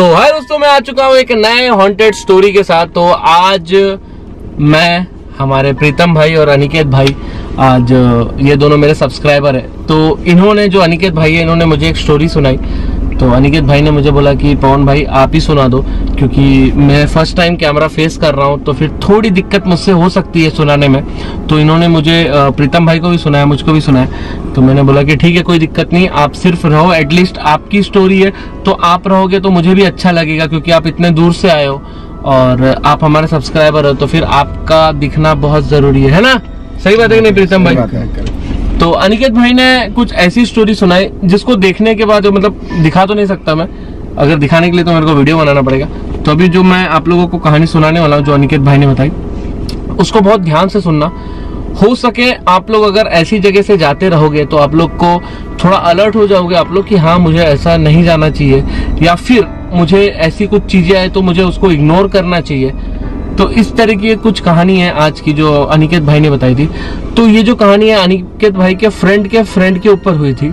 तो हाय दोस्तों, मैं आ चुका हूँ एक नए हॉन्टेड स्टोरी के साथ। तो आज मैं, हमारे प्रीतम भाई और अनिकेत भाई, आज ये दोनों मेरे सब्सक्राइबर है। तो इन्होंने, जो अनिकेत भाई है, इन्होंने मुझे एक स्टोरी सुनाई। तो अनिकेत भाई ने मुझे बोला कि पवन भाई आप ही सुना दो, क्योंकि मैं फर्स्ट टाइम कैमरा फेस कर रहा हूँ तो फिर थोड़ी दिक्कत मुझसे हो सकती है सुनाने में। तो इन्होंने मुझे, प्रीतम भाई को भी सुनाया, मुझको भी सुनाया। तो मैंने बोला कि ठीक है, कोई दिक्कत नहीं, आप सिर्फ रहो, एटलीस्ट आपकी स्टोरी है तो आप रहोगे तो मुझे भी अच्छा लगेगा, क्योंकि आप इतने दूर से आए हो और आप हमारे सब्सक्राइबर हो, तो फिर आपका दिखना बहुत जरूरी है ना? सही बात है कि नहीं प्रीतम भाई? तो अनिकेत भाई ने कुछ ऐसी स्टोरी सुनाई जिसको देखने के बाद, मतलब दिखा तो नहीं सकता मैं, अगर दिखाने के लिए तो मेरे को वीडियो बनाना पड़ेगा। तो अभी जो मैं आप लोगों को कहानी सुनाने वाला हूँ, जो अनिकेत भाई ने बताई, उसको बहुत ध्यान से सुनना। हो सके आप लोग अगर ऐसी जगह से जाते रहोगे तो आप लोग को थोड़ा अलर्ट हो जाओगे आप लोग कि हाँ, मुझे ऐसा नहीं जाना चाहिए, या फिर मुझे ऐसी कुछ चीजें आए तो मुझे उसको इग्नोर करना चाहिए। तो इस तरह की कुछ कहानी है आज की, जो अनिकेत भाई ने बताई थी। तो ये जो कहानी है अनिकेत भाई के फ्रेंड के ऊपर हुई थी।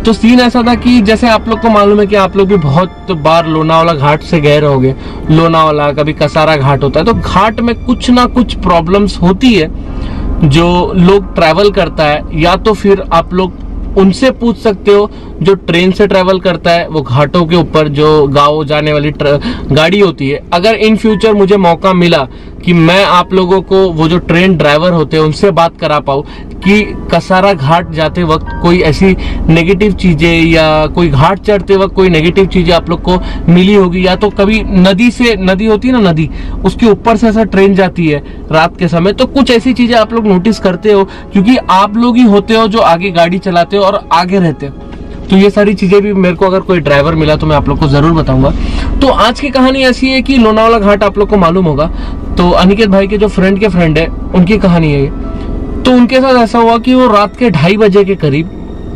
तो सीन ऐसा था कि जैसे आप लोग को मालूम है कि आप लोग भी बहुत बार लोनावाला घाट से गए रहोगे। लोनावाला, कभी कसारा घाट होता है, तो घाट में कुछ ना कुछ प्रॉब्लम्स होती है जो लोग ट्रैवल करता है, या तो फिर आप लोग उनसे पूछ सकते हो जो ट्रेन से ट्रैवल करता है, वो घाटों के ऊपर जो गाँव जाने वाली गाड़ी होती है। अगर इन फ्यूचर मुझे मौका मिला कि मैं आप लोगों को वो जो ट्रेन ड्राइवर होते हैं उनसे बात करा पाऊँ कि कसारा घाट जाते वक्त कोई ऐसी नेगेटिव चीजें, या कोई घाट चढ़ते वक्त कोई नेगेटिव चीजें आप लोग को मिली होगी, या तो कभी नदी होती है ना, नदी, उसके ऊपर से ऐसा ट्रेन जाती है रात के समय, तो कुछ ऐसी चीजें आप लोग नोटिस करते हो, क्योंकि आप लोग ही होते हो जो आगे गाड़ी चलाते हो और आगे रहते हो। तो ये सारी चीजें भी मेरे को अगर कोई ड्राइवर मिला तो मैं आप लोग को जरूर बताऊंगा। तो आज की कहानी ऐसी है कि लोनावाला घाट आप लोग को मालूम होगा। तो अनिकेत भाई के जो फ्रेंड है, उनकी कहानी है ये। तो उनके साथ ऐसा हुआ कि वो रात के 2:30 बजे के करीब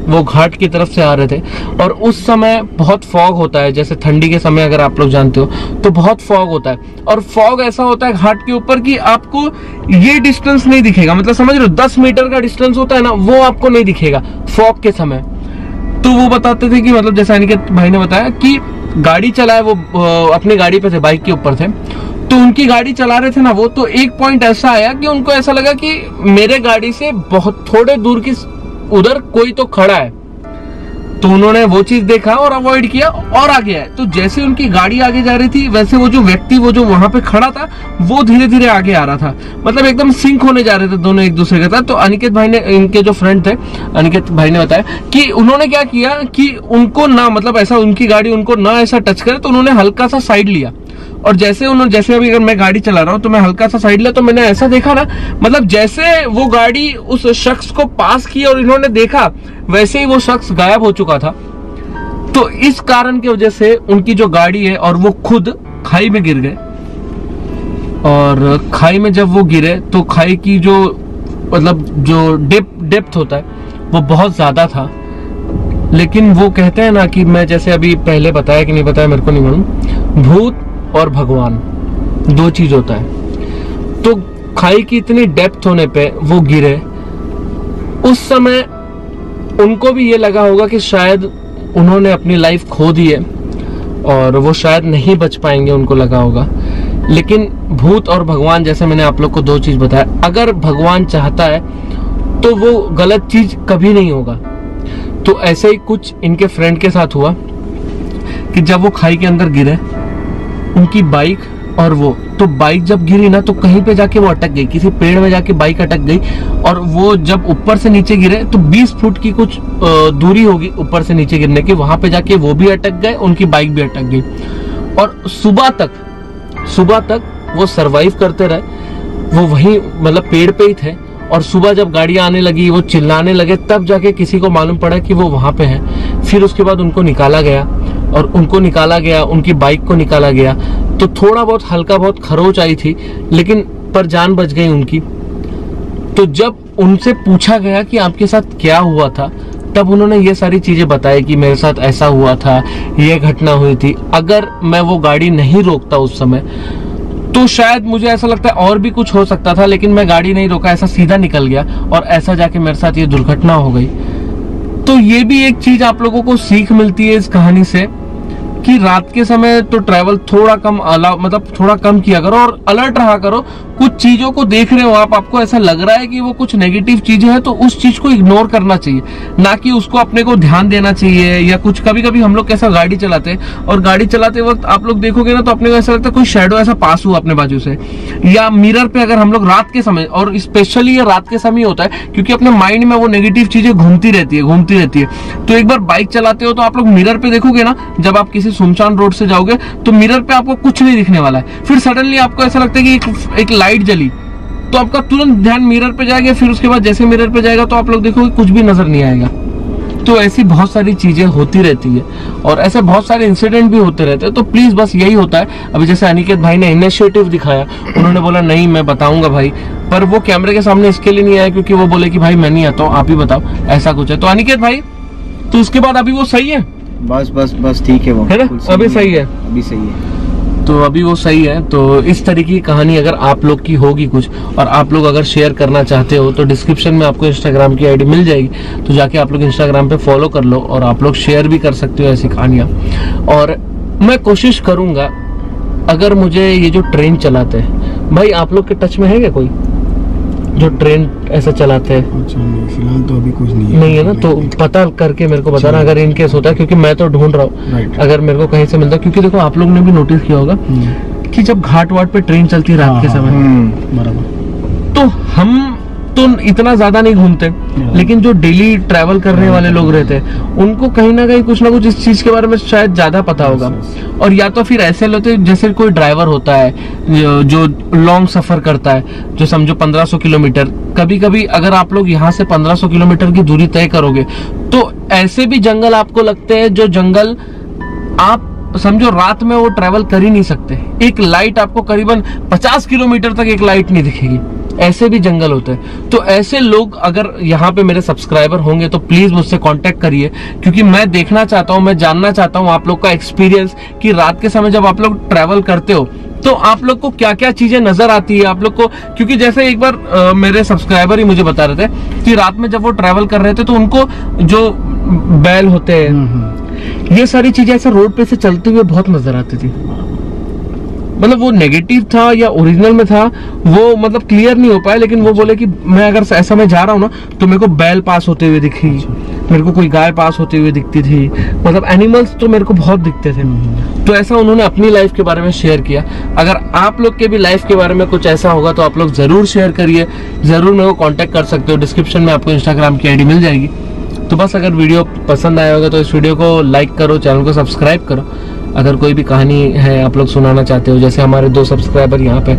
वो घाट की तरफ से आ रहे थे, और उस समय बहुत फॉग होता है, जैसे ठंडी के समय अगर आप लोग जानते हो तो बहुत फॉग होता है। और फॉग ऐसा होता है घाट के ऊपर कि आपको ये डिस्टेंस नहीं दिखेगा, मतलब समझ रहे हो, 10 मीटर का डिस्टेंस होता है ना, वो आपको नहीं दिखेगा फॉग के समय। तो वो बताते थे कि, मतलब जैसे अनिकेत भाई ने बताया कि गाड़ी चलाए, वो अपनी गाड़ी पे थे, बाइक के ऊपर थे, तो उनकी गाड़ी चला रहे थे ना वो, तो एक पॉइंट ऐसा आया कि उनको ऐसा लगा कि मेरे गाड़ी से बहुत थोड़े दूर की उधर कोई तो खड़ा है। तो उन्होंने वो चीज देखा और अवॉइड किया और आगे आए। तो जैसे उनकी गाड़ी आगे जा रही थी, वैसे वो जो व्यक्ति, वो जो वहां पे खड़ा था, वो धीरे धीरे आगे आ रहा था, मतलब एकदम सिंक होने जा रहे थे दोनों एक दूसरे के साथ। तो अनिकेत भाई ने, इनके जो फ्रेंड थे, अनिकेत भाई ने बताया कि उन्होंने क्या किया कि उनको ना, मतलब ऐसा उनकी गाड़ी उनको ना ऐसा टच करे, तो उन्होंने हल्का सा साइड लिया। और जैसे अभी अगर मैं गाड़ी चला रहा हूं तो मैं हल्का सा साइड लिया, तो मैंने ऐसा देखा ना, मतलब जैसे वो गाड़ी उस शख्स को पास की और इन्होंने देखा, वैसे ही वो शख्स गायब हो चुका था। तो इस कारण की वजह से उनकी जो गाड़ी है, और वो खुद खाई में गिर गए। और खाई में जब वो गिरे तो खाई की जो, मतलब जो डेप्थ होता है वो बहुत ज्यादा था। लेकिन वो कहते हैं ना कि, मैं जैसे अभी पहले बताया कि नहीं बताया मेरे को नहीं मालूम, भूत और भगवान दो चीज होता है। तो खाई की इतनी डेप्थ होने पे वो गिरे, उस समय उनको भी ये लगा होगा कि शायद उन्होंने अपनी लाइफ खो दी है और वो शायद नहीं बच पाएंगे, उनको लगा होगा। लेकिन भूत और भगवान, जैसे मैंने आप लोग को दो चीज बताया, अगर भगवान चाहता है तो वो गलत चीज कभी नहीं होगा। तो ऐसे ही कुछ इनके फ्रेंड के साथ हुआ कि जब वो खाई के अंदर गिरे, उनकी बाइक, और वो तो बाइक जब गिरी ना, तो कहीं पे जाके वो अटक गई, किसी पेड़ में जाके बाइक अटक गई। और वो जब ऊपर से नीचे गिरे तो 20 फुट की कुछ दूरी होगी ऊपर से नीचे गिरने की, वहां पे जाके वो भी अटक गए, उनकी बाइक भी अटक गई। और सुबह तक वो सरवाइव करते रहे, वो वहीं, मतलब पेड़ पे ही थे। और सुबह जब गाड़ी आने लगी, वो चिल्लाने लगे, तब जाके किसी को मालूम पड़ा कि वो वहां पे है। फिर उसके बाद उनको निकाला गया, और उनकी बाइक को निकाला गया। तो थोड़ा बहुत, हल्का बहुत खरोच आई थी, लेकिन पर जान बच गई उनकी। तो जब उनसे पूछा गया कि आपके साथ क्या हुआ था, तब उन्होंने ये सारी चीजें बताई कि मेरे साथ ऐसा हुआ था, ये घटना हुई थी। अगर मैं वो गाड़ी नहीं रोकता उस समय, तो शायद मुझे ऐसा लगता है और भी कुछ हो सकता था, लेकिन मैं गाड़ी नहीं रोका, ऐसा सीधा निकल गया, और ऐसा जाके मेरे साथ ये दुर्घटना हो गई। तो ये भी एक चीज आप लोगों को सीख मिलती है इस कहानी से कि रात के समय तो ट्रैवल थोड़ा कम मतलब थोड़ा कम किया करो और अलर्ट रहा करो। कुछ चीजों को देख रहे हो आप, आपको ऐसा लग रहा है कि वो कुछ नेगेटिव चीजें हैं, तो उस चीज को इग्नोर करना चाहिए, ना कि उसको अपने को ध्यान देना चाहिए। या कुछ कभी कभी हम लोग कैसा गाड़ी चलाते हैं और गाड़ी चलाते वक्त आप लोग देखोगे ना तो अपने को ऐसा लगता है कोई शैडो ऐसा पास हुआ अपने बाजू से, या मिरर पे अगर हम लोग रात के समय, और स्पेशली ये रात के समय होता है क्योंकि अपने माइंड में वो नेगेटिव चीजें घूमती रहती है। तो एक बार बाइक चलाते हो तो आप लोग मिरर पे देखोगे ना, जब आप किसी सुनसान रोड से जाओगे तो मिरर पे आपको कुछ नहीं दिखने वाला है, फिर सडनली आपको ऐसा लगता है कि एक लाइट जली तो आपका तुरंत ध्यान मिरर पे जाएगा, फिर उसके बाद जैसे मिरर पे जाएगा तो आप लोग देखोगे कुछ भी नजर नहीं आएगा। तो ऐसी बहुत सारी चीजें होती रहती है और ऐसे बहुत सारे इंसिडेंट भी होते रहते हैं। तो प्लीज बस यही होता है। अभी जैसे अनिकेत भाई ने इनिशिएटिव दिखाया, उन्होंने बोला नहीं मैं बताऊंगा भाई, पर वो कैमरे के सामने इसके लिए नहीं आया क्योंकि वो बोले कि भाई मैं नहीं आता हूँ, आप ही बताओ, ऐसा कुछ है। तो अनिकेत भाई, तो उसके बाद अभी वो सही है? बस ठीक है, वो है ना, अभी सही है, अभी सही है। तो अभी वो सही है। तो इस तरीके की कहानी अगर आप लोग की होगी कुछ और आप लोग अगर शेयर करना चाहते हो तो डिस्क्रिप्शन में आपको इंस्टाग्राम की आईडी मिल जाएगी, तो जाके आप लोग इंस्टाग्राम पे फॉलो कर लो और आप लोग शेयर भी कर सकते हो ऐसी कहानियां। और मैं कोशिश करूंगा, अगर मुझे ये जो ट्रेन चलाते हैं भाई, आप लोग के टच में है क्या कोई जो ट्रेन ऐसा चलाते हैं? फिलहाल तो अभी कुछ नहीं है ना, तो पता करके मेरे को बताना अगर इन केस होता है, क्योंकि मैं तो ढूंढ रहा हूँ अगर मेरे को कहीं से मिलता है। क्योंकि देखो आप लोग ने भी नोटिस किया होगा कि जब घाट वाट पे ट्रेन चलती है रात के समय, बराबर, तो हम तो इतना ज्यादा नहीं घूमते, लेकिन जो डेली ट्रैवल करने वाले लोग रहते हैं उनको कहीं ना कहीं कुछ ना कुछ इस चीज के बारे में शायद ज्यादा पता होगा। और या तो फिर ऐसे लोग जैसे कोई ड्राइवर होता है जो लॉन्ग सफर करता है, जो समझो 1500 किलोमीटर, कभी कभी अगर आप लोग यहाँ से 1500 किलोमीटर की दूरी तय करोगे तो ऐसे भी जंगल आपको लगते हैं जो जंगल आप समझो रात में वो ट्रैवल कर ही नहीं सकते। एक लाइट आपको करीबन 50 किलोमीटर तक एक लाइट नहीं दिखेगी, ऐसे भी जंगल होते हैं। तो ऐसे लोग अगर यहाँ पे मेरे सब्सक्राइबर होंगे तो प्लीज मुझसे कांटेक्ट करिए, क्योंकि मैं देखना चाहता हूँ, मैं जानना चाहता हूँ आप लोग का एक्सपीरियंस कि रात के समय जब आप लोग ट्रैवल करते हो तो आप लोग को क्या क्या चीजें नजर आती है आप लोग को। क्योंकि जैसे एक बार मेरे सब्सक्राइबर ही मुझे बता रहे थे कि रात में जब वो ट्रैवल कर रहे थे तो उनको जो बैल होते हैं, ये सारी चीजें ऐसे रोड पे से चलते हुए बहुत नजर आती थी। मतलब वो नेगेटिव था या ओरिजिनल में था वो मतलब क्लियर नहीं हो पाया, लेकिन वो बोले कि मैं अगर ऐसा मैं जा रहा हूँ ना तो मेरे को बैल पास होते हुए दिखी, मेरे को कोई गाय पास होते हुए दिखती थी, मतलब एनिमल्स तो मेरे को बहुत दिखते थे। तो ऐसा उन्होंने अपनी लाइफ के बारे में शेयर किया। अगर आप लोग के भी लाइफ के बारे में कुछ ऐसा होगा तो आप लोग जरूर शेयर करिए, जरूर मेरे को कॉन्टेक्ट कर सकते हो। डिस्क्रिप्शन में आपको इंस्टाग्राम की आईडी मिल जाएगी। तो बस अगर वीडियो पसंद आया होगा तो इस वीडियो को लाइक करो, चैनल को सब्सक्राइब करो। अगर कोई भी कहानी है आप लोग सुनाना चाहते हो, जैसे हमारे 2 सब्सक्राइबर यहाँ पे,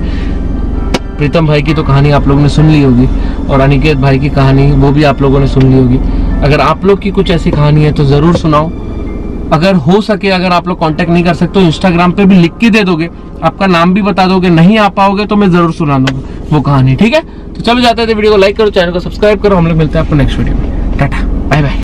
प्रीतम भाई की तो कहानी आप लोगों ने सुन ली होगी और अनिकेत भाई की कहानी वो भी आप लोगों ने सुन ली होगी। अगर आप लोग की कुछ ऐसी कहानी है तो जरूर सुनाओ। अगर हो सके, अगर आप लोग कांटेक्ट नहीं कर सकते तो इंस्टाग्राम पे भी लिख के दे दोगे, आपका नाम भी बता दोगे, नहीं आ पाओगे तो मैं जरूर सुना दूंगा वो कहानी, ठीक है। तो चलो जाते हैं, वीडियो को लाइक करो, चैनल को सब्सक्राइब करो। हम लोग मिलते हैं आपको नेक्स्ट वीडियो में। Tata, bye bye.